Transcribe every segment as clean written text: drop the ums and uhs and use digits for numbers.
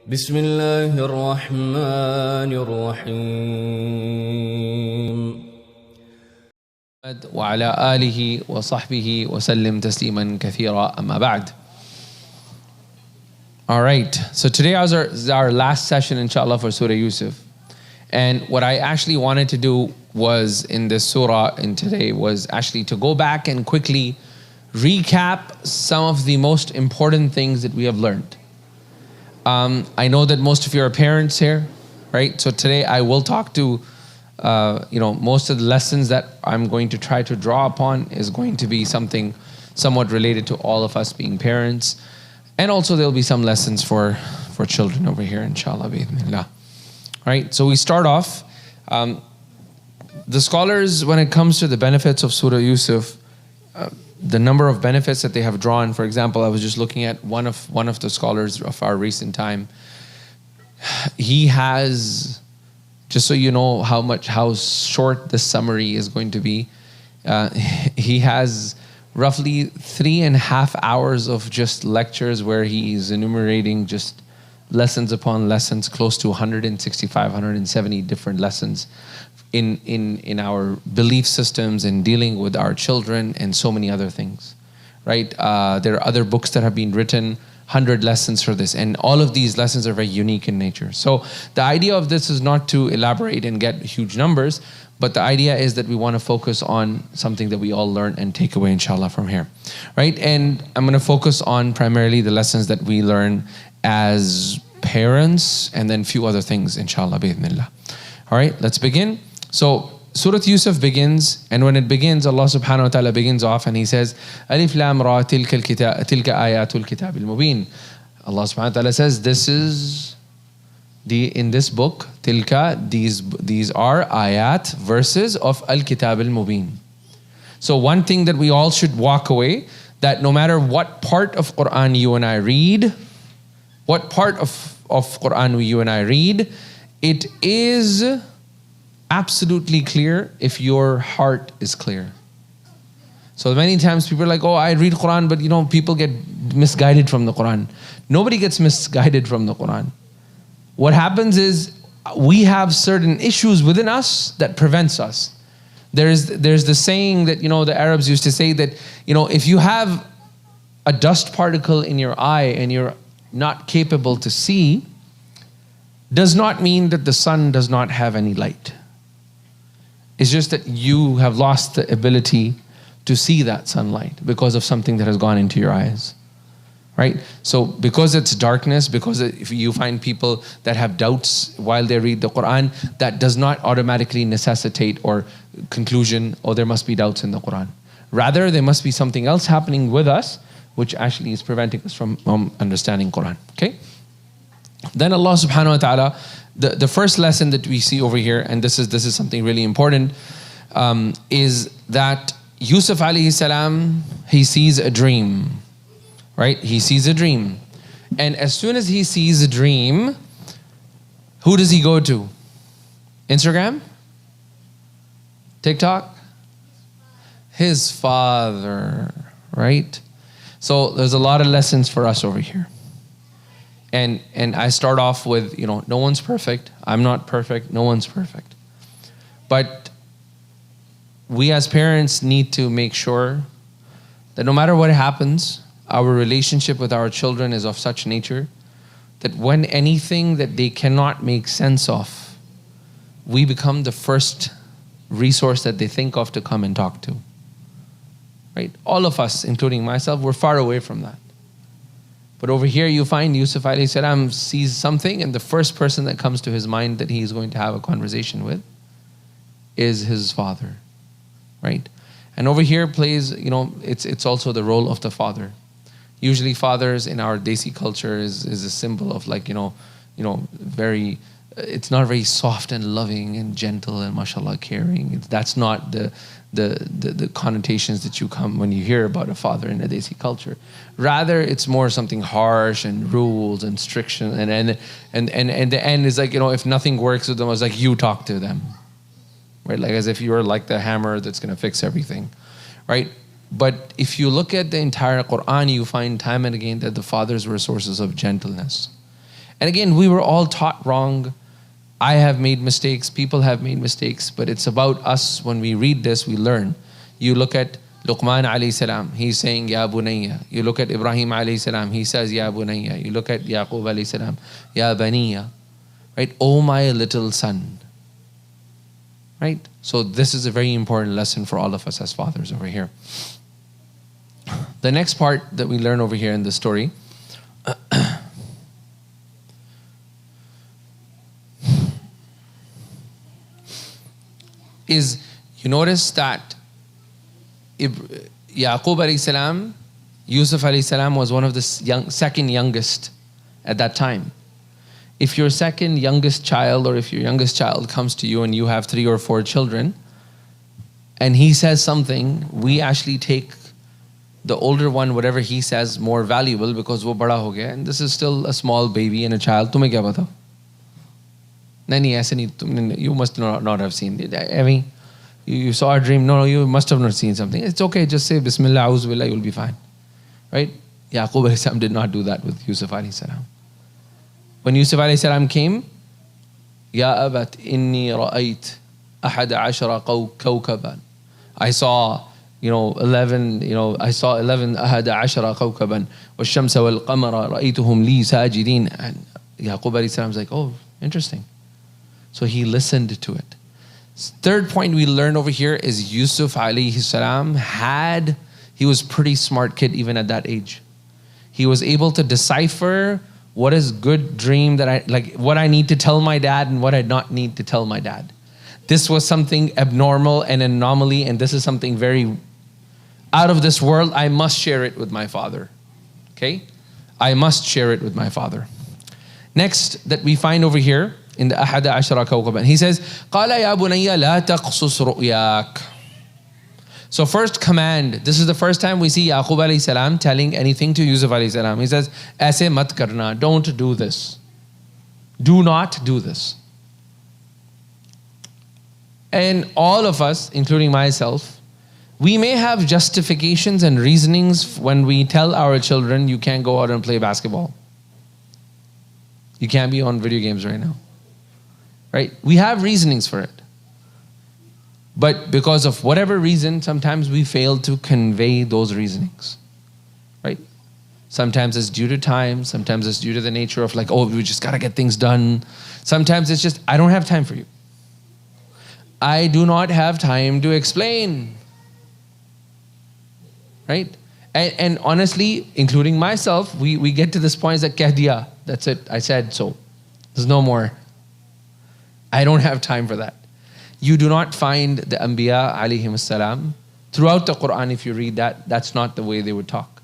بسم الله الرحمن الرحيم وعلى آله وصحبه وسلم تسليما كثيرا أما بعد. All right, so today is our last session inshallah for Surah Yusuf. And what I actually wanted to do was in this surah in today was actually to go back and quickly recap some of the most important things that we have learned. I know that most of you are parents here, right? So today I will talk to, most of the lessons that I'm going to try to draw upon is going to be something somewhat related to all of us being parents. And also there'll be some lessons for children over here, inshallah, bi'idhnillah. Right, so we start off, the scholars, when it comes to the benefits of Surah Yusuf, the number of benefits that they have drawn. For example, I was just looking at one of the scholars of our recent time. He has, just so you know how short the summary is going to be, he has roughly 3.5 hours of just lectures where he is enumerating just lessons upon lessons, close to 165, 170 different lessons in our belief systems, in dealing with our children, and so many other things, right? There are other books that have been written, 100 lessons for this, and all of these lessons are very unique in nature. So the idea of this is not to elaborate and get huge numbers, but the idea is that we want to focus on something that we all learn and take away, inshallah, from here, right? And I'm going to focus on primarily the lessons that we learn as parents, and then a few other things, inshallah, bi'idhnillah. All right, let's begin. So Surah Yusuf begins, and when it begins, Allah subhanahu wa ta'ala begins off and He says, Alif Lam Ra tilka ayatul kitab al-mubin. Allah subhanahu wa ta'ala says, this is in this book, tilka, these are ayat, verses of al-kitab al-mubin. So one thing that we all should walk away, that no matter what part of Quran you and I read, what part of Quran you and I read, it is absolutely clear if your heart is clear. So many times people are like, oh, I read Quran, but people get misguided from the Quran. Nobody gets misguided from the Quran. What happens is we have certain issues within us that prevents us. There's the saying that, the Arabs used to say that, if you have a dust particle in your eye and you're not capable to see, does not mean that the sun does not have any light. It's just that you have lost the ability to see that sunlight because of something that has gone into your eyes, right? So because it's darkness, because if you find people that have doubts while they read the Quran, that does not automatically necessitate or conclusion, oh, there must be doubts in the Quran. Rather, there must be something else happening with us which actually is preventing us from understanding Quran, okay? Then Allah subhanahu wa ta'ala, the first lesson that we see over here, and this is something really important, is that Yusuf alayhi salam, he sees a dream, right? He sees a dream. And as soon as he sees a dream, who does he go to? Instagram? TikTok? His father, right? So there's a lot of lessons for us over here. And I start off with, no one's perfect. I'm not perfect. No one's perfect. But we as parents need to make sure that no matter what happens, our relationship with our children is of such nature that when anything that they cannot make sense of, we become the first resource that they think of to come and talk to. Right? All of us, including myself, we're far away from that. But over here you find Yusuf alayhi salam sees something, and the first person that comes to his mind that he's going to have a conversation with is his father, right? And over here plays, it's also the role of the father. Usually fathers in our Desi culture is a symbol of like, very, it's not very soft and loving and gentle and mashallah caring. That's not the connotations that you come when you hear about a father in a Desi culture. Rather, it's more something harsh and rules and restriction, and the end is like, if nothing works with them, it's like you talk to them, right? Like as if you're like the hammer that's going to fix everything, right? But if you look at the entire Quran, you find time and again that the fathers were sources of gentleness. And again, we were all taught wrong. I have made mistakes, people have made mistakes, but it's about us. When we read this, we learn. You look at Luqman alayhi salam, he's saying, Ya Bunayya. You look at Ibrahim alayhi salam, he says, Ya Bunayya. You look at Yaqub alayhi salam, Ya Baniya. Right? Oh my little son. Right? So this is a very important lesson for all of us as fathers over here. The next part that we learn over here in the story is, you notice that Yaqub alayhi salam, Yusuf alayhi salam was one of the second youngest at that time. If your second youngest child, or if your youngest child comes to you and you have 3 or 4 children, and he says something, we actually take the older one, whatever he says, more valuable because wo bada ho gaya, and this is still a small baby and a child. Tumhe kya pata? Nahi, aise nahi, you must not have seen it. I mean, you saw a dream. No, you must have not seen something. It's okay, just say Bismillah, A'udhu Billah, you'll be fine. Right? Yaqub alayhi salam did not do that with Yusuf alayhi salam. When Yusuf alayhi salam came, Ya abat inni ra'ayt ahada ashara kawkaban. I saw 11, I saw 11 ahada ashara kawkaban wa shamsa wal qamara ra'aytuhum li sajidin. And Yaqub alayhi salam is like, oh, interesting. So he listened to it. Third point we learn over here is Yusuf alayhi salam he was pretty smart kid even at that age. He was able to decipher what is good dream, what I need to tell my dad and what I not need to tell my dad. This was something abnormal and anomaly, and this is something very out of this world. I must share it with my father. Okay? I must share it with my father. Next that we find over here in the Ahada Ashara Kawkaban, he says, قَالَ يَا بُنَيَّ لَا تَقْصُصْ رُؤْيَاكَ. So first command, this is the first time we see Yaqub alayhi salam telling anything to Yusuf alayhi salam. He says, "Aise mat karna, don't do this. Do not do this." And all of us, including myself, we may have justifications and reasonings when we tell our children, you can't go out and play basketball. You can't be on video games right now. Right? We have reasonings for it. But because of whatever reason, sometimes we fail to convey those reasonings, right? Sometimes it's due to time. Sometimes it's due to the nature of we just got to get things done. Sometimes it's just, I don't have time for you. I do not have time to explain, right? And honestly, including myself, we get to this point that keh diya, that's it, I said so. There's no more. I don't have time for that. You do not find the Anbiya alayhim salam throughout the Quran. If you read that, that's not the way they would talk.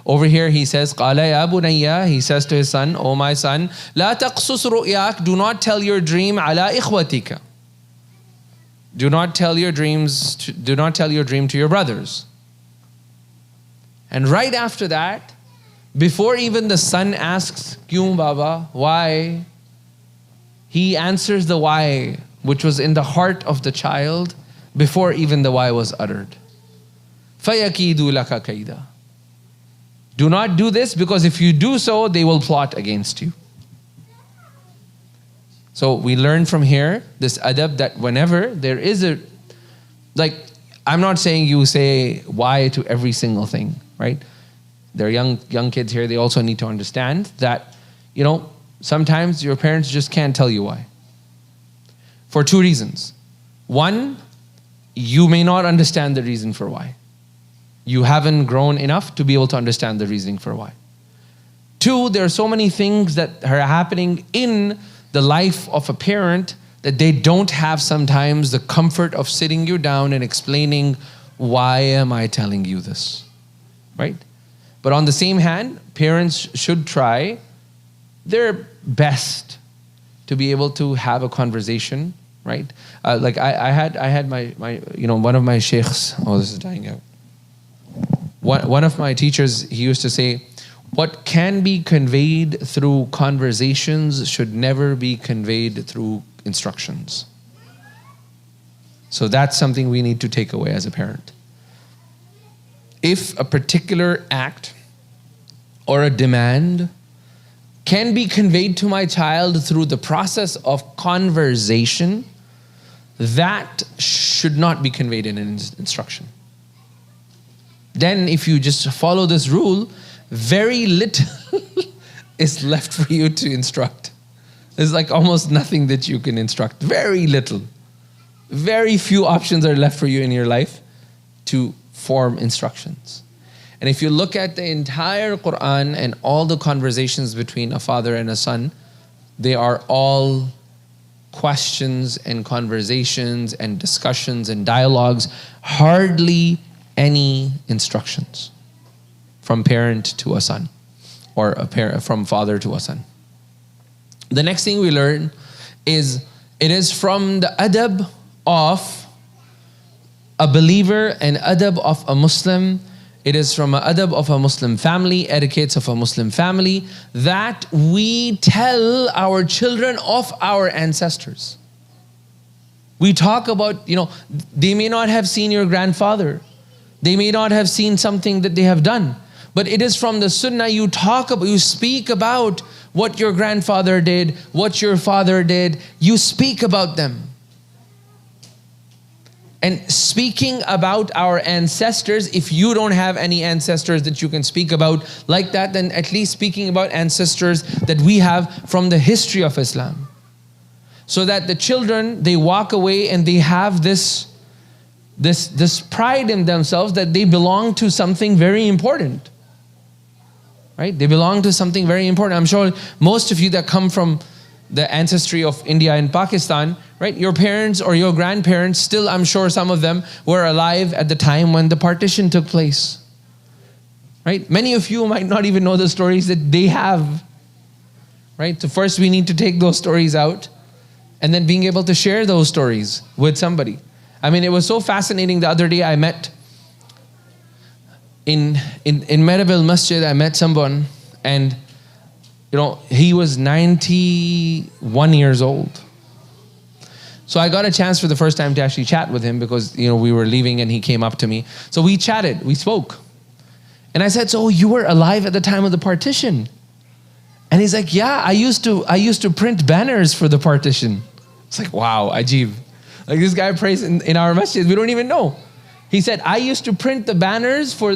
Over here he says, قَالَ يَا بُنَيَّ. He says to his son, oh my son, لَا تَقْصُصْ رُؤْيَاكَ. Do not tell your dream عَلَى إِخْوَتِكَ. Do not tell your dream to your brothers. And right after that, before even the son asks, Kyun Baba, why? He answers the why, which was in the heart of the child before even the why was uttered. فَيَكِيدُ لَكَ كَيْدًا. Do not do this, because if you do so, they will plot against you. So we learn from here this adab that whenever there is I'm not saying you say why to every single thing, right? There are young kids here, they also need to understand that, sometimes your parents just can't tell you why. For 2 reasons. 1, you may not understand the reason for why. You haven't grown enough to be able to understand the reasoning for why. 2, there are so many things that are happening in the life of a parent that they don't have sometimes the comfort of sitting you down and explaining, why am I telling you this? Right? But on the same hand, parents should try their best to be able to have a conversation, right? I had my one of my sheikhs, this is dying out. One of my teachers, he used to say, what can be conveyed through conversations should never be conveyed through instructions. So that's something we need to take away as a parent. If a particular act or a demand can be conveyed to my child through the process of conversation, that should not be conveyed in an instruction. Then if you just follow this rule, very little is left for you to instruct. There's like almost nothing that you can instruct. Very little. Very few options are left for you in your life to form instructions. And if you look at the entire Quran and all the conversations between a father and a son, they are all questions and conversations and discussions and dialogues, hardly any instructions from parent to a son, or a parent from father to a son. The next thing we learn is it is from the adab of a believer and adab of a Muslim. It is from an adab of a Muslim family, etiquettes of a Muslim family, that we tell our children of our ancestors. We talk about, they may not have seen your grandfather. They may not have seen something that they have done. But it is from the sunnah you speak about what your grandfather did, what your father did. You speak about them. And speaking about our ancestors, if you don't have any ancestors that you can speak about like that, then at least speaking about ancestors that we have from the history of Islam. So that the children, they walk away and they have this pride in themselves that they belong to something very important. Right? They belong to something very important. I'm sure most of you that come from the ancestry of India and Pakistan, right? Your parents or your grandparents, still I'm sure some of them were alive at the time when the partition took place. Right? Many of you might not even know the stories that they have. Right? So first we need to take those stories out and then being able to share those stories with somebody. I mean, it was so fascinating. The other day I met in Medabil Masjid, I met someone, and he was 91 years old. So I got a chance for the first time to actually chat with him because, we were leaving and he came up to me. So we chatted, we spoke. And I said, so you were alive at the time of the partition? And he's like, yeah, I used to print banners for the partition. It's like, wow, ajib. Like this guy prays in our masjid, we don't even know. He said, I used to print the banners for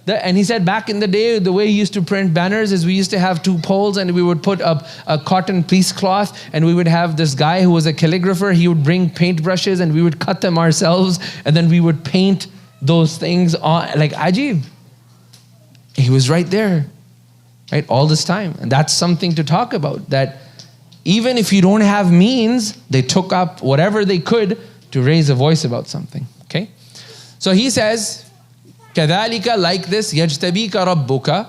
and he said back in the day, the way he used to print banners is we used to have two poles and we would put up a cotton piece cloth and we would have this guy who was a calligrapher. He would bring paintbrushes and we would cut them ourselves and then we would paint those things on, like ajib. He was right there, right, all this time. And that's something to talk about, that even if you don't have means, they took up whatever they could to raise a voice about something, okay? So he says, كَذَلِكَ, like this, يَجْتَبِيكَ رَبُّكَ.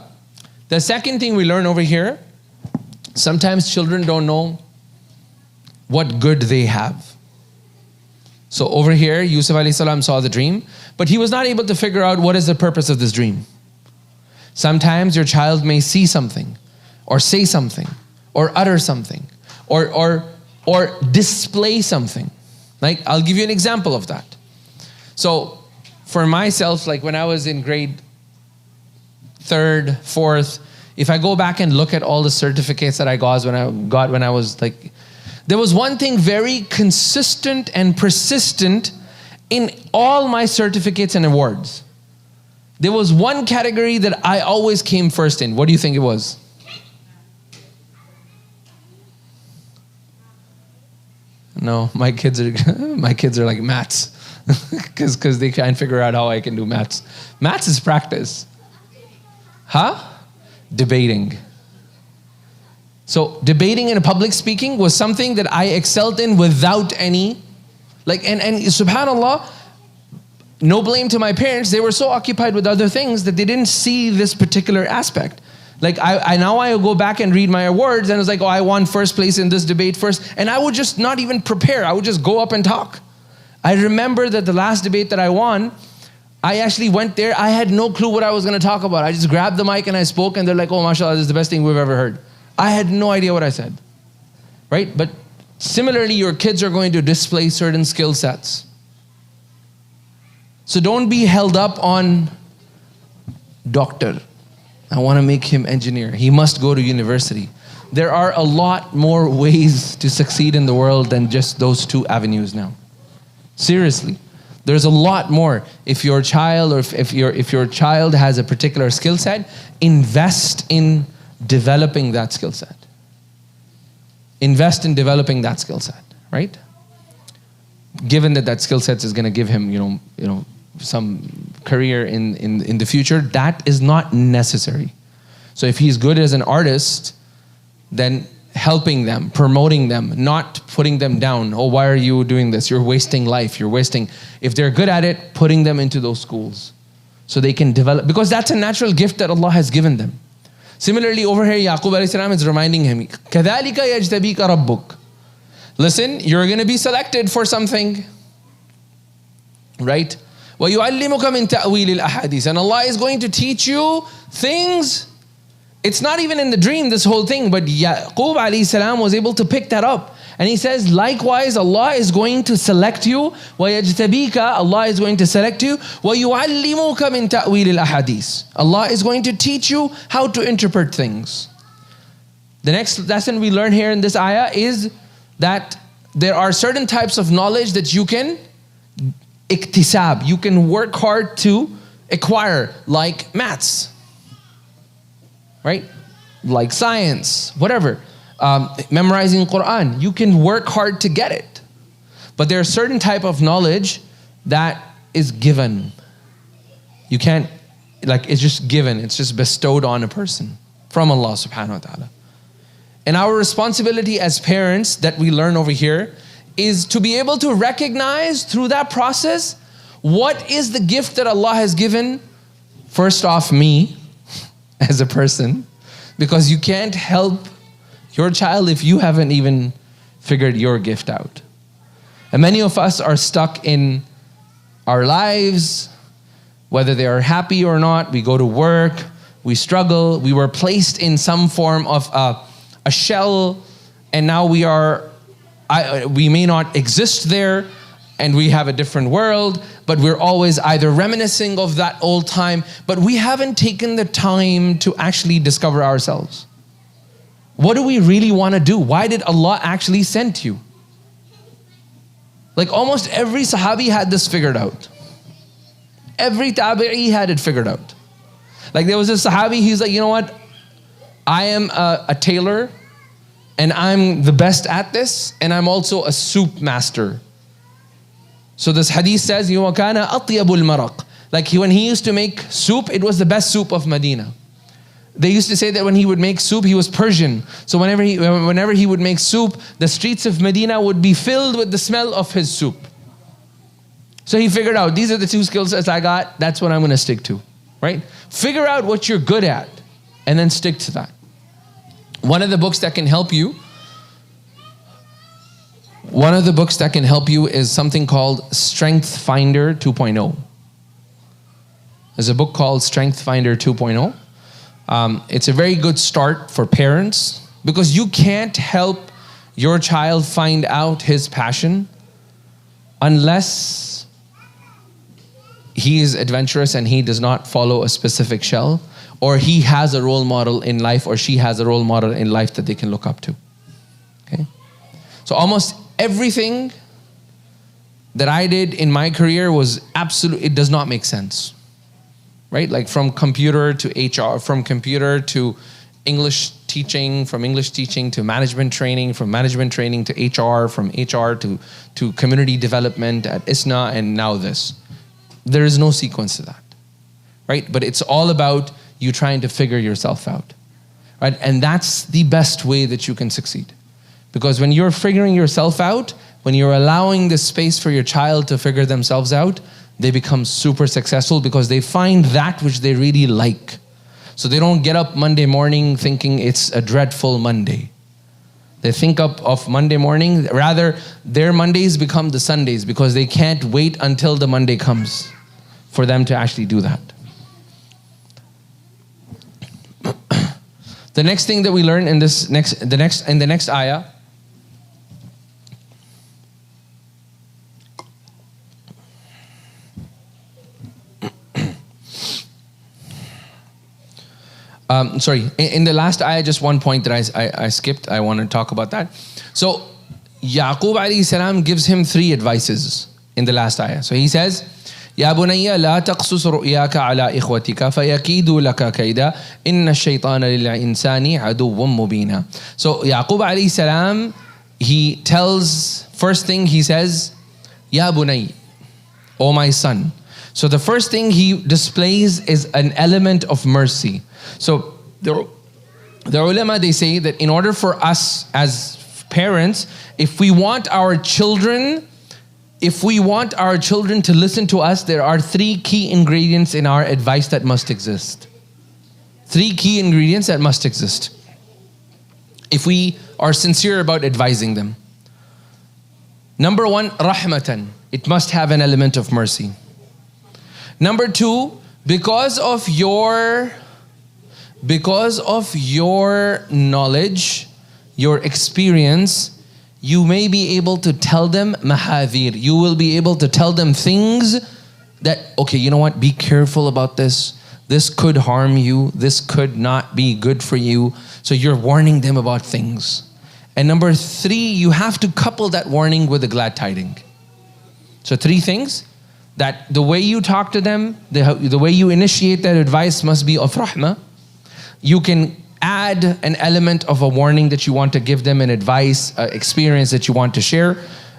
The second thing we learn over here, sometimes children don't know what good they have. So over here, Yusuf alayhi salam saw the dream, but he was not able to figure out what is the purpose of this dream. Sometimes your child may see something, or say something, or utter something, or display something. Like, I'll give you an example of that. So, for myself, like when I was in grade 3rd, 4th, if I go back and look at all the certificates that I got when I was like, there was one thing very consistent and persistent in all my certificates and awards. There was one category that I always came first in. What do you think it was? No, my kids are like maths. Because they can't figure out how I can do maths. Maths is practice. Huh? Debating. So debating and public speaking was something that I excelled in without any, and subhanAllah, no blame to my parents, they were so occupied with other things that they didn't see this particular aspect. Like I go back and read my awards and it was like, I won first place in this debate first. And I would just not even prepare. I would just go up and talk. I remember that the last debate that I won, I actually went there. I had no clue what I was going to talk about. I just grabbed the mic and I spoke and they're like, oh, mashallah, this is the best thing we've ever heard. I had no idea what I said, right? But similarly, your kids are going to display certain skill sets. So don't be held up on doctor. I want to make him engineer. He must go to university. there are a lot more ways to succeed in the world than just those two avenues now. Seriously. There's a lot more. If your child or if your child has a particular skill set, invest in developing that skill set. Invest in developing that skill set, right? Given that skill set is going to give him, you know, some career in the future, that is not necessary. So if he's good as an artist, then helping them, promoting them, not putting them down. Oh, why are you doing this? You're wasting life. You're wasting. If they're good at it, putting them into those schools so they can develop, because that's a natural gift that Allah has given them. Similarly, over here, Yaqub alayhi salam is reminding him, كَذَلِكَ يَجْتَبِيكَ رَبُّكَ. Listen, you're going to be selected for something, right? وَيُعَلِّمُكَ مِن تَأْوِيلِ الْأَحَادِيثِ. And Allah is going to teach you things. It's not even in the dream, this whole thing, but Yaqub alayhi salam was able to pick that up. And he says, likewise, Allah is going to select you. وَيَجْتَبِيكَ. Allah is going to select you. وَيُعَلِّمُكَ مِن تَأْوِيلِ الْأَحَادِيثِ. Allah is going to teach you how to interpret things. The next lesson we learn here in this ayah is that there are certain types of knowledge that you can iktisab, you can work hard to acquire, like maths, right? Like science, whatever. Memorizing Quran, you can work hard to get it. But there are certain type of knowledge that is given. You can't, like, it's just given, it's just bestowed on a person from Allah subhanahu wa ta'ala. And our responsibility as parents that we learn over here is to be able to recognize through that process what is the gift that Allah has given, first off me as a person, because you can't help your child if you haven't even figured your gift out. And many of us are stuck in our lives, whether they are happy or not. We go to work, we struggle, we were placed in some form of a shell, and now we may not exist there, and we have a different world, but we're always either reminiscing of that old time, but we haven't taken the time to actually discover ourselves. What do we really want to do? Why did Allah actually send you? Like almost every Sahabi had this figured out. Every Tabi'i had it figured out. Like there was a Sahabi, he's like, you know what? I am a tailor, and I'm the best at this, and I'm also a soup master. So this hadith says, وَكَانَ أَطْيَبُ الْمَرَقِ. Like when he used to make soup, it was the best soup of Medina. They used to say that when he would make soup, he was Persian. So whenever he would make soup, the streets of Medina would be filled with the smell of his soup. So he figured out, these are the two skill sets I got, that's what I'm going to stick to, right? Figure out what you're good at, and then stick to that. One of the books that can help you is something called Strength Finder 2.0. There's a book called Strength Finder 2.0. It's a very good start for parents, because you can't help your child find out his passion unless he is adventurous and he does not follow a specific shell, or he has a role model in life, or she has a role model in life that they can look up to. Okay? So almost everything that I did in my career was it does not make sense. Right? Like from computer to HR, from computer to English teaching, from English teaching to management training, from management training to HR, from HR to community development at ISNA, and now this. There is no sequence to that. Right? But it's all about you trying to figure yourself out. Right? And that's the best way that you can succeed. Because when you're figuring yourself out, when you're allowing the space for your child to figure themselves out, they become super successful because they find that which they really like. So they don't get up Monday morning thinking it's a dreadful Monday. They think up of Monday morning, rather their Mondays become the Sundays because they can't wait until the Monday comes for them to actually do that. The next thing that we learn in the next ayah Sorry, in the last ayah, just one point that I skipped. I want to talk about that. So, Yaqub alayhi salam gives him 3 advices in the last ayah. So he says, يا بني لا تقصص رؤياك على إخوتك فيكيدوا لك كيدا إن الشيطان للإنسان عدو مبين. So Yaqub alayhi salam, he tells, first thing he says, Ya bunay, O my son. So the first thing he displays is an element of mercy. So the ulama, they say that in order for us as parents, if we want our children to listen to us, there are 3 key ingredients in our advice that must exist. 3 key ingredients that must exist if we are sincere about advising them. Number 1, rahmatan. It must have an element of mercy. Number 2, because of your knowledge, your experience, you may be able to tell them mahadhir. You will be able to tell them things that, okay, you know what, be careful about this. This could harm you. This could not be good for you. So you're warning them about things. And number 3, you have to couple that warning with a glad tiding. So 3 things, that the way you talk to them, the way you initiate that advice must be of rahmah. You can add an element of a warning that you want to give them, an advice, experience that you want to share,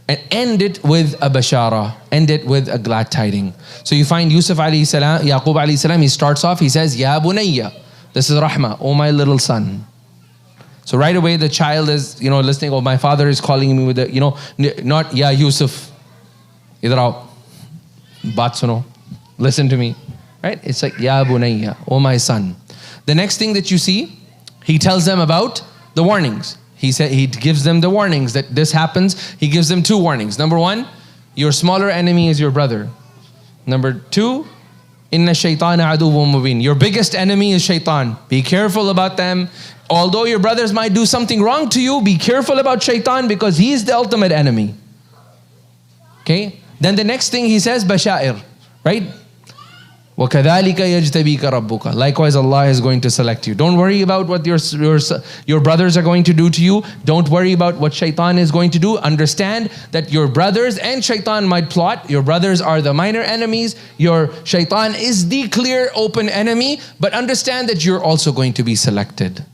and end it with a bashara, end it with a glad tiding. So you find Yusuf alayhi salam, Yaqub alayhi salam, he starts off, he says, Ya bunayya, this is rahmah, oh my little son. So right away the child is, listening, oh, my father is calling me with not Ya Yusuf, idhar aao, baat suno, listen to me, right? It's like, Ya bunayya, oh my son. The next thing that you see, he tells them about the warnings. He gives them the warnings that this happens. He gives them 2 warnings. Number 1, your smaller enemy is your brother. Number 2, inna shaytana aduwwun mubin. Your biggest enemy is shaitan. Be careful about them. Although your brothers might do something wrong to you, be careful about shaitan because he is the ultimate enemy. Okay? Then the next thing he says, bashair, right? وَكَذَلِكَ يَجْتَبِيكَ رَبُّكَ. Likewise, Allah is going to select you. Don't worry about what your brothers are going to do to you. Don't worry about what shaitan is going to do. Understand that your brothers and shaitan might plot. Your brothers are the minor enemies. Your shaitan is the clear open enemy. But understand that you're also going to be selected.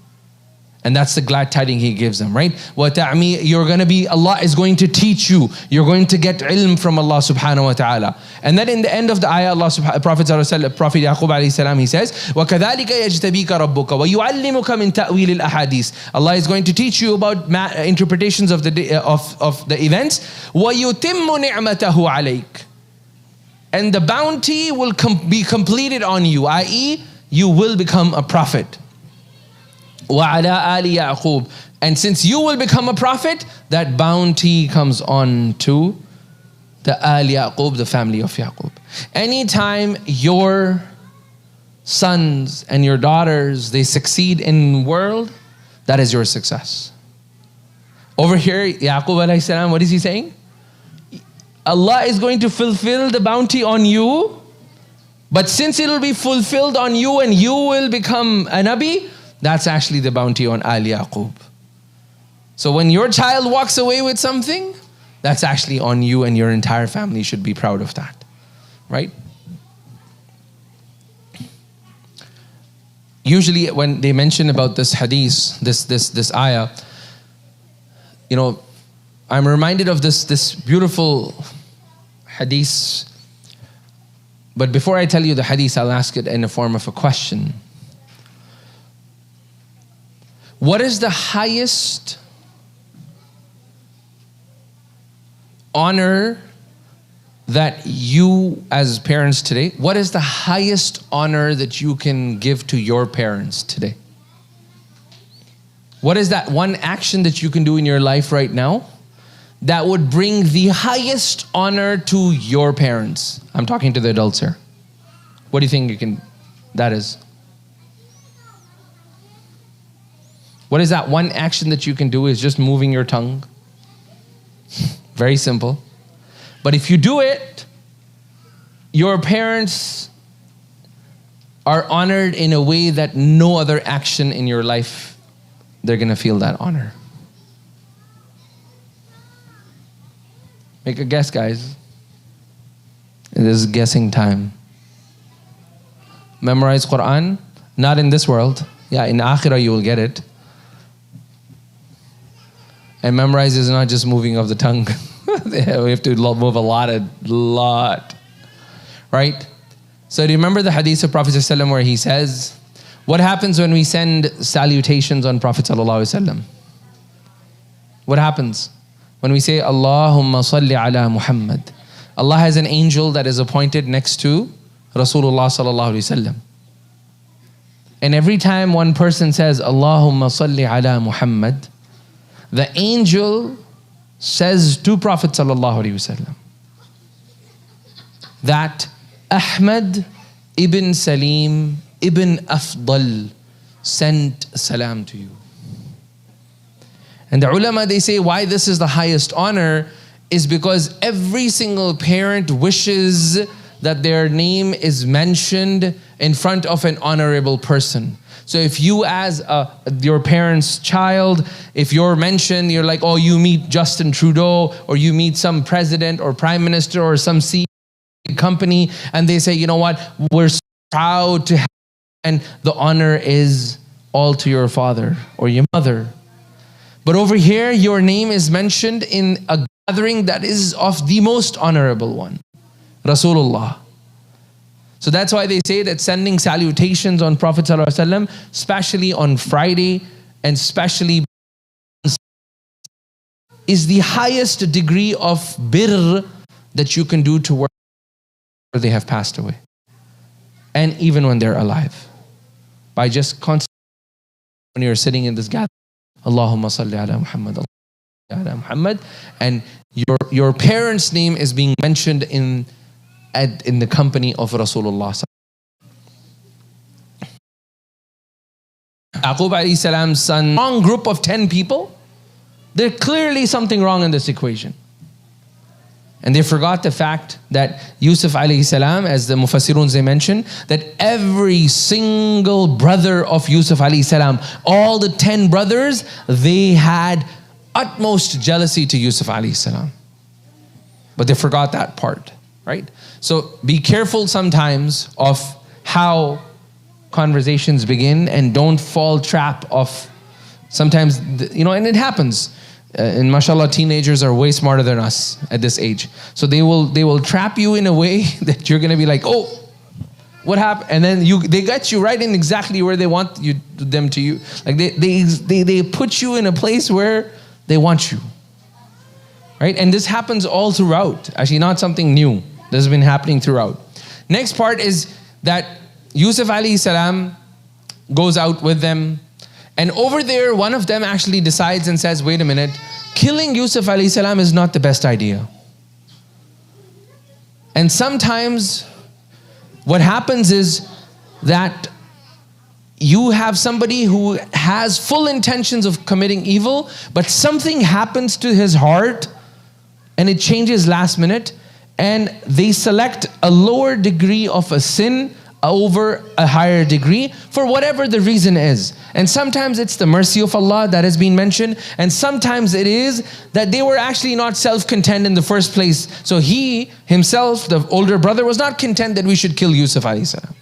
And that's the glad tiding he gives them, right? You're going to be, Allah is going to teach you. You're going to get ilm from Allah subhanahu wa ta'ala. And then in the end of the ayah, Prophet Yaqub alayhi salam, he says, وَكَذَلِكَ يَجْتَبِيكَ رَبُّكَ وَيُعَلِّمُكَ مِن تَأْوِيلِ الْأَحَادِيثِ. Allah is going to teach you about interpretations of the events. وَيُتِمُّ نِعْمَتَهُ عَلَيْكَ. And the bounty will be completed on you, i.e., you will become a prophet. وَعَلَىٰ آلِ يَعْقُوبَ. And since you will become a prophet, that bounty comes on to the Al Yaqub, the family of Yaqub. Anytime your sons and your daughters, they succeed in the world, that is your success. Over here, Yaqub alayhi salam, what is he saying? Allah is going to fulfill the bounty on you, but since it will be fulfilled on you and you will become a Nabi, that's actually the bounty on Al Yaqub. So when your child walks away with something, that's actually on you, and your entire family should be proud of that. Right? Usually when they mention about this hadith, this ayah, I'm reminded of this beautiful hadith. But before I tell you the hadith, I'll ask it in the form of a question. What is the highest honor that you as parents today, what is the highest honor that you can give to your parents today? What is that one action that you can do in your life right now that would bring the highest honor to your parents? I'm talking to the adults here. What do you think that is? What is that one action that you can do? Is just moving your tongue. Very simple. But if you do it, your parents are honored in a way that no other action in your life, they're going to feel that honor. Make a guess, guys. This is guessing time. Memorize Quran, not in this world. Yeah, in Akhirah you will get it. And memorize is not just moving of the tongue. We have to move a lot. Right? So do you remember the hadith of Prophet ﷺ where he says, what happens when we send salutations on Prophet ﷺ? What happens? When we say, Allahumma salli ala Muhammad. Allah has an angel that is appointed next to Rasulullah ﷺ. And every time one person says, Allahumma salli ala Muhammad, the angel says to Prophet ﷺ that Ahmad ibn Saleem ibn Afdal sent salam to you. And the ulama, they say why this is the highest honor is because every single parent wishes that their name is mentioned in front of an honorable person. So if you as your parent's child, if you're mentioned, you're like, oh, you meet Justin Trudeau, or you meet some president or prime minister or some CEO company, and they say, you know what, we're so proud to have, and the honor is all to your father or your mother. But over here, your name is mentioned in a gathering that is of the most honorable one, Rasulullah. So that's why they say that sending salutations on Prophet ﷺ, especially on Friday and especially is the highest degree of birr that you can do towards they have passed away. And even when they're alive. By just constantly, when you're sitting in this gathering, Allahumma salli ala Muhammad, Allahumma ala Muhammad, and your parent's name is being mentioned in the company of Rasulullah. Yaqub alayhi salam's son, wrong group of 10 people, there's clearly something wrong in this equation. And they forgot the fact that Yusuf alayhi salam, as the Mufassiruns they mention, that every single brother of Yusuf alayhi salam, all the 10 brothers, they had utmost jealousy to Yusuf alayhi salam. But they forgot that part, right? So be careful sometimes of how conversations begin, and don't fall trap of sometimes, and it happens. And mashallah, teenagers are way smarter than us at this age. So they will trap you in a way that you're going to be like, oh, what happened? And then they get you right in exactly where they want them to you. Like they put you in a place where they want you. Right? And this happens all throughout. Actually, not something new. This has been happening throughout. Next part is that Yusuf alayhi salam goes out with them. And over there, one of them actually decides and says, wait a minute, killing Yusuf alayhi salam is not the best idea. And sometimes what happens is that you have somebody who has full intentions of committing evil, but something happens to his heart and it changes last minute, and they select a lower degree of a sin over a higher degree for whatever the reason is. And sometimes it's the mercy of Allah that has been mentioned, and sometimes it is that they were actually not self-content in the first place. So he himself, the older brother, was not content that we should kill Yusuf alayhi salam.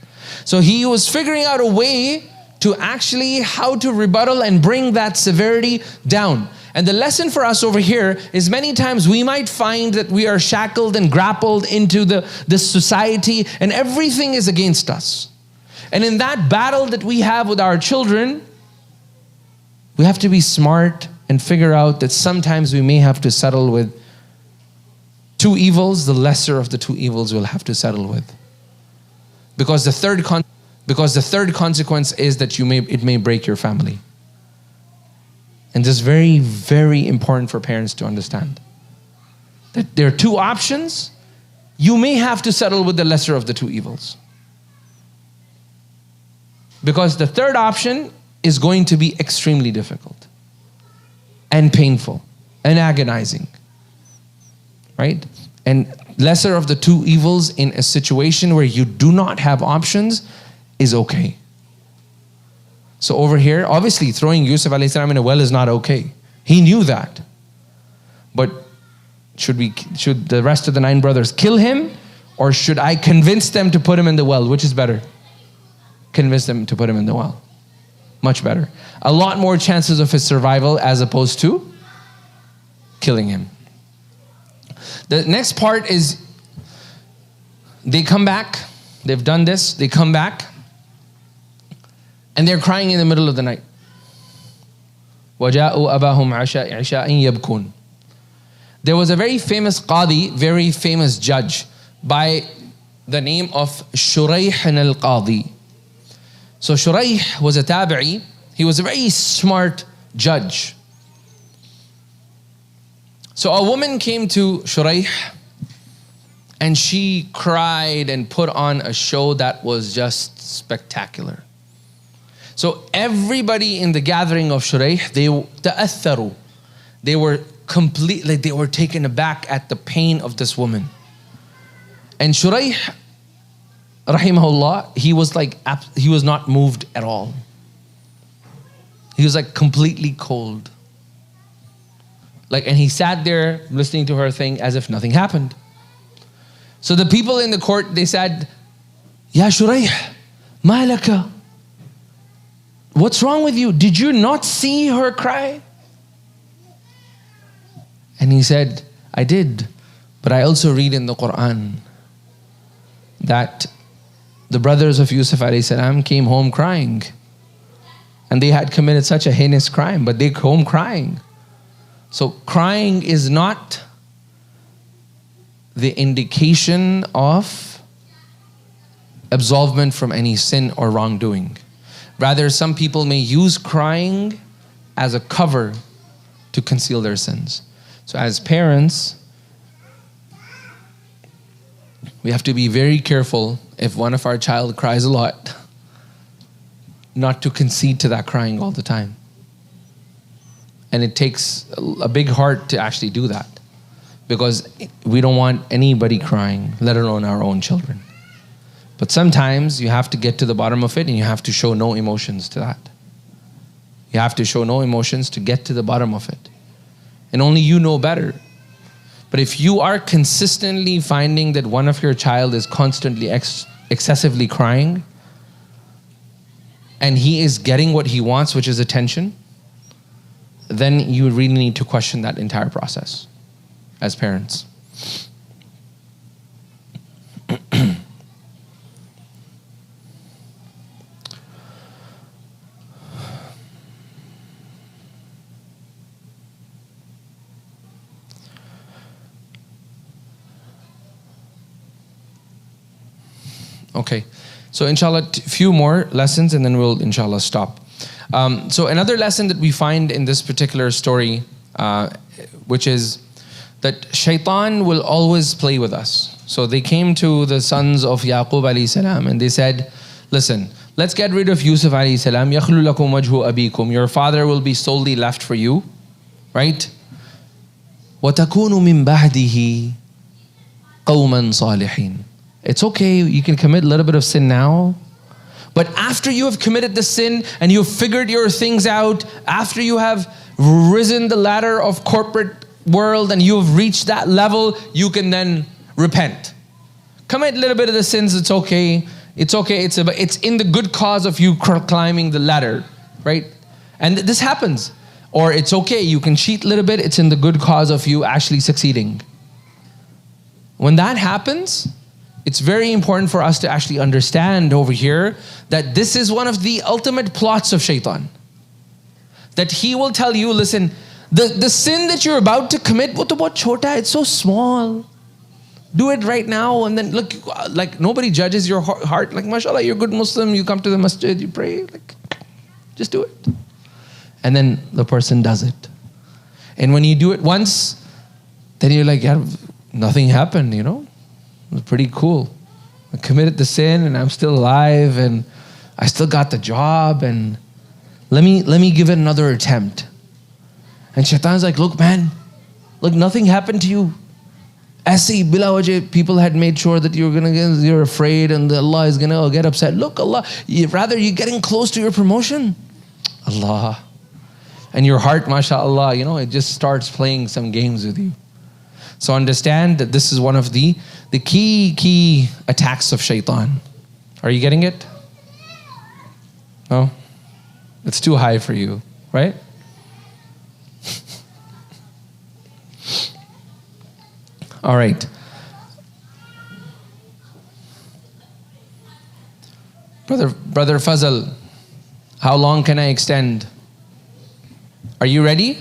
So he was figuring out a way to actually how to rebuttal and bring that severity down. And the lesson for us over here is many times we might find that we are shackled and grappled into this society and everything is against us. And in that battle that we have with our children, we have to be smart and figure out that sometimes we may have to settle with two evils, the lesser of the two evils we'll have to settle with. Because the third consequence is that it may break your family. And this is very, very important for parents to understand. That there are two options. You may have to settle with the lesser of the two evils. Because the third option is going to be extremely difficult and painful and agonizing. Right? And lesser of the two evils in a situation where you do not have options is okay. So over here, obviously throwing Yusuf alayhi salam in a well is not okay. He knew that. But should the rest of the 9 brothers kill him, or should I convince them to put him in the well? Which is better? Convince them to put him in the well. Much better. A lot more chances of his survival as opposed to killing him. The next part is they come back. They've done this. They come back. And they're crying in the middle of the night. وَجَاءُوا أَبَاهُمْ عِشَاءٍ يَبْكُونَ. There was a very famous qadi, very famous judge by the name of Shuraih al-Qadi. So Shuraih was a tabi'i. He was a very smart judge. So a woman came to Shuraih and she cried and put on a show that was just spectacular. So everybody in the gathering of Shuraih, they were completely, they were taken aback at the pain of this woman. And Shuraih, rahimahullah, he was not moved at all. He was like completely cold. And he sat there listening to her thing as if nothing happened. So the people in the court, they said, Ya Shuraih, ma laka? What's wrong with you? Did you not see her cry? And he said, I did, but I also read in the Quran that the brothers of Yusuf alayhi salam came home crying. And they had committed such a heinous crime, but they came home crying. So crying is not the indication of absolvement from any sin or wrongdoing. Rather, some people may use crying as a cover to conceal their sins. So as parents, we have to be very careful if one of our child cries a lot, not to concede to that crying all the time. And it takes a big heart to actually do that, because we don't want anybody crying, let alone our own children. But sometimes you have to get to the bottom of it and you have to show no emotions to that. You have to show no emotions to get to the bottom of it. And only you know better. But if you are consistently finding that one of your child is constantly excessively crying, and he is getting what he wants, which is attention, then you really need to question that entire process as parents. Okay, so inshallah, few more lessons and then we'll inshallah stop. So another lesson that we find in this particular story, which is that shaitan will always play with us. So they came to the sons of Yaqub alayhi salam and they said, listen, let's get rid of Yusuf alayhi salam. يَخْلُ لَكُمْ وَجْهُ أَبِيكُمْ. Your father will be solely left for you, right? وَتَكُونُ مِن بَعْدِهِ قَوْمًا صَالِحِينَ. It's okay, you can commit a little bit of sin now. But after you have committed the sin and you've figured your things out, after you have risen the ladder of corporate world and you've reached that level, you can then repent. Commit a little bit of the sins, it's okay. It's okay, it's in the good cause of you climbing the ladder, right? And this happens. Or it's okay, you can cheat a little bit, it's in the good cause of you actually succeeding. When that happens, it's very important for us to actually understand over here that this is one of the ultimate plots of shaitan. That he will tell you, listen, the sin that you're about to commit, wo to bahut chota, it's so small. Do it right now, and then look, like nobody judges your heart. Like, mashallah, you're a good Muslim, you come to the masjid, you pray, like, just do it. And then the person does it. And when you do it once, then you're like, yeah, nothing happened, you know? It was pretty cool. I committed the sin and I'm still alive and I still got the job, and let me give it another attempt. And shaitan's like, look man, look, nothing happened to you. Aise bila wajh, people had made sure that you're afraid and Allah is gonna get upset. Look, Allah, rather you're getting close to your promotion. Allah. And your heart, mashallah, it just starts playing some games with you. So understand that this is one of the key attacks of shaitan. Are you getting it? No? It's too high for you, right? All right. Brother Fazal, how long can I extend? Are you ready?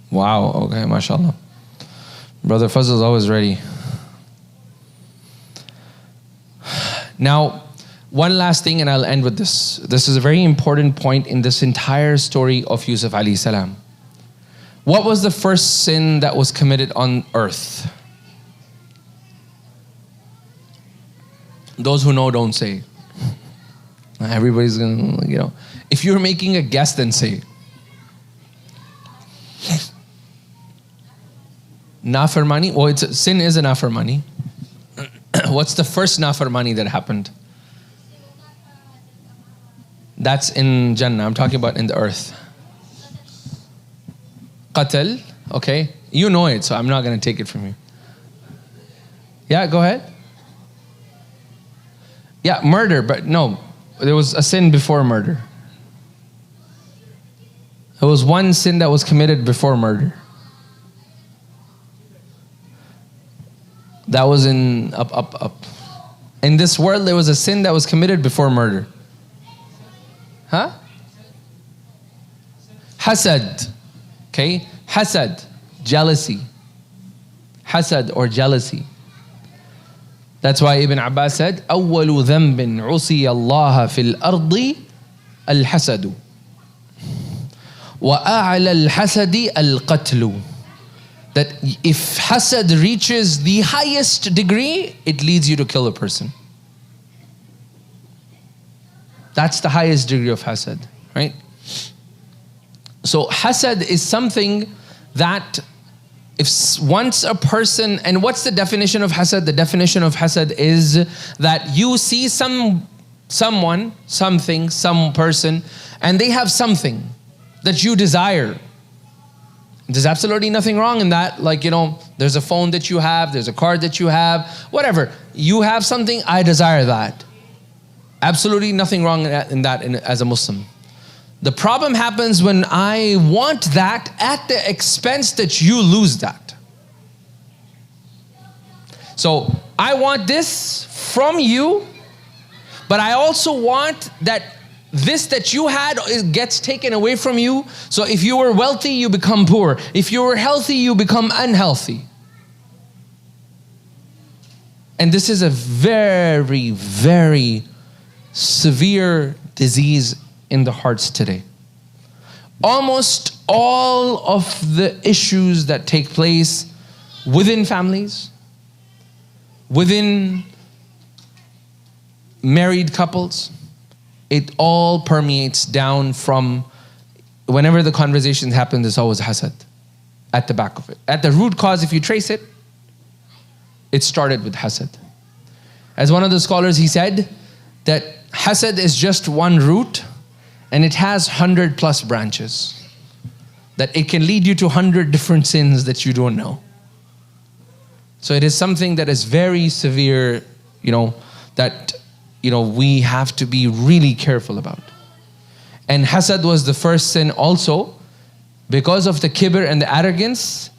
Wow, okay, mashallah. Brother Fazal is always ready. Now, one last thing and I'll end with this. This is a very important point in this entire story of Yusuf alayhi salam. What was the first sin that was committed on earth? Those who know, don't say. Everybody's gonna, if you're making a guess, then say. Nafarmani? Oh, sin is a nafarmani. What's the first nafarmani that happened? That's in Jannah. I'm talking about in the earth. Qatl, okay. You know it, so I'm not going to take it from you. Yeah, go ahead. Yeah, murder, but no. There was a sin before murder. There was one sin that was committed before murder. That was in up. In this world, there was a sin that was committed before murder. Huh? Hasad. Okay? Hasad. Jealousy. Hasad or jealousy. That's why Ibn Abbas said, أول ذنب عصي الله في الأرض الحسد وأعلى الحسد القتل. That if hasad reaches the highest degree, it leads you to kill a person. That's the highest degree of hasad, right? So hasad is something that once a person, and what's the definition of hasad? The definition of hasad is that you see someone, something, some person, and they have something that you desire. There's absolutely nothing wrong in that. Like, there's a phone that you have, there's a car that you have, whatever. You have something, I desire that. Absolutely nothing wrong in that as a Muslim. The problem happens when I want that at the expense that you lose that. So I want this from you, but I also want that this that you had gets taken away from you. So if you were wealthy, you become poor. If you were healthy, you become unhealthy. And this is a very, very severe disease in the hearts today. Almost all of the issues that take place within families, within married couples, it all permeates down from whenever the conversation happens, there's always hasad at the back of it. At the root cause, if you trace it, it started with hasad. As one of the scholars, he said that hasad is just one root and it has 100+ branches. That it can lead you to 100 different sins that you don't know. So it is something that is very severe, that we have to be really careful about. And hasad was the first sin also because of the kibr and the arrogance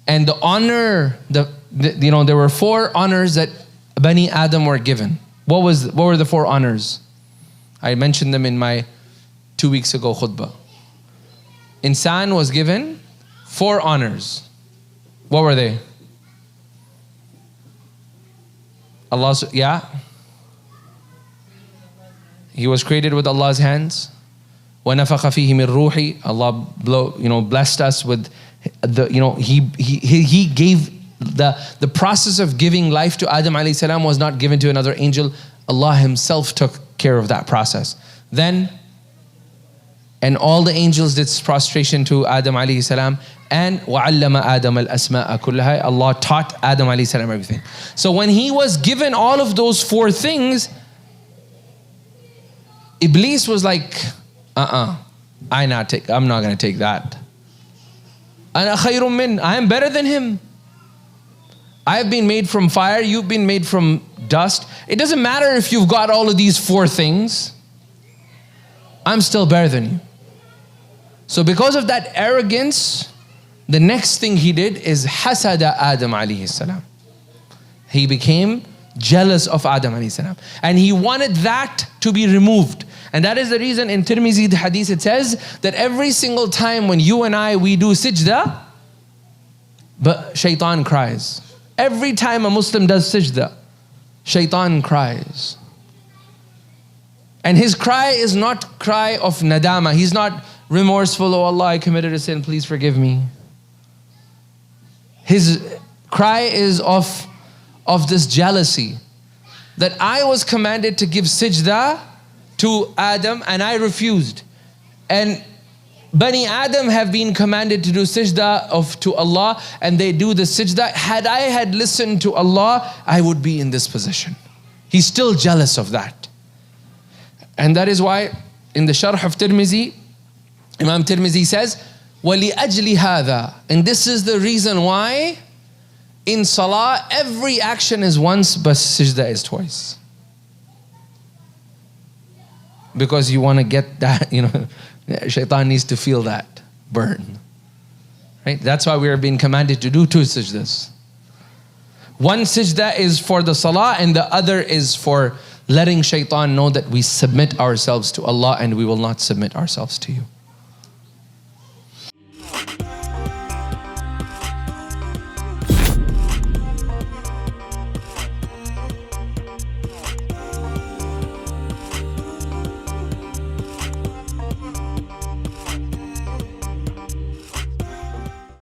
and the honor. There were 4 honors that Bani Adam were given. What were the 4 honors? I mentioned them in my 2 weeks ago khutbah. Insan was given 4 honors. What were they? Allah, yeah. He was created with Allah's hands. وَنَفَخَ فِيهِ مِن رُوحِ. Allah blessed us with He gave the process of giving life to Adam alayhi salam was not given to another angel. Allah Himself took care of that process. Then And all the angels did prostration to Adam alayhi salam. And وَعَلَّمَ آدَمَ الْأَسْمَاءَ كُلَّهَا. Allah taught Adam alayhi salam everything. So when he was given all of those 4 things, Iblis was like, I'm not going to take that. أَنَا خَيْرٌ مِّنْ. I am better than him. I have been made from fire, you've been made from dust. It doesn't matter if you've got all of these 4 things. I'm still better than you. So because of that arrogance, the next thing he did is hasada Adam alayhi salam. He became jealous of Adam alayhi salam. And he wanted that to be removed. And that is the reason in Tirmidhi, the hadith, it says that every single time when you and we do sajda, but shaitan cries. Every time a Muslim does sajda, shaitan cries. And his cry is not cry of nadama. He's not remorseful, oh Allah, I committed a sin, please forgive me. His cry is of this jealousy. That I was commanded to give sajda to Adam and I refused. And Bani Adam have been commanded to do sajda to Allah and they do the sajda. Had I had listened to Allah, I would be in this position. He's still jealous of that. And that is why in the Sharh of Tirmidhi, Imam Tirmidhi says, وَلِأَجْلِ هَذَا. And this is the reason why in salah, every action is once, but sajda is twice. Because you want to get that, shaitan needs to feel that burn. Right? That's why we are being commanded to do 2 sajdas. One sajda is for the salah and the other is for letting shaitan know that we submit ourselves to Allah and we will not submit ourselves to you.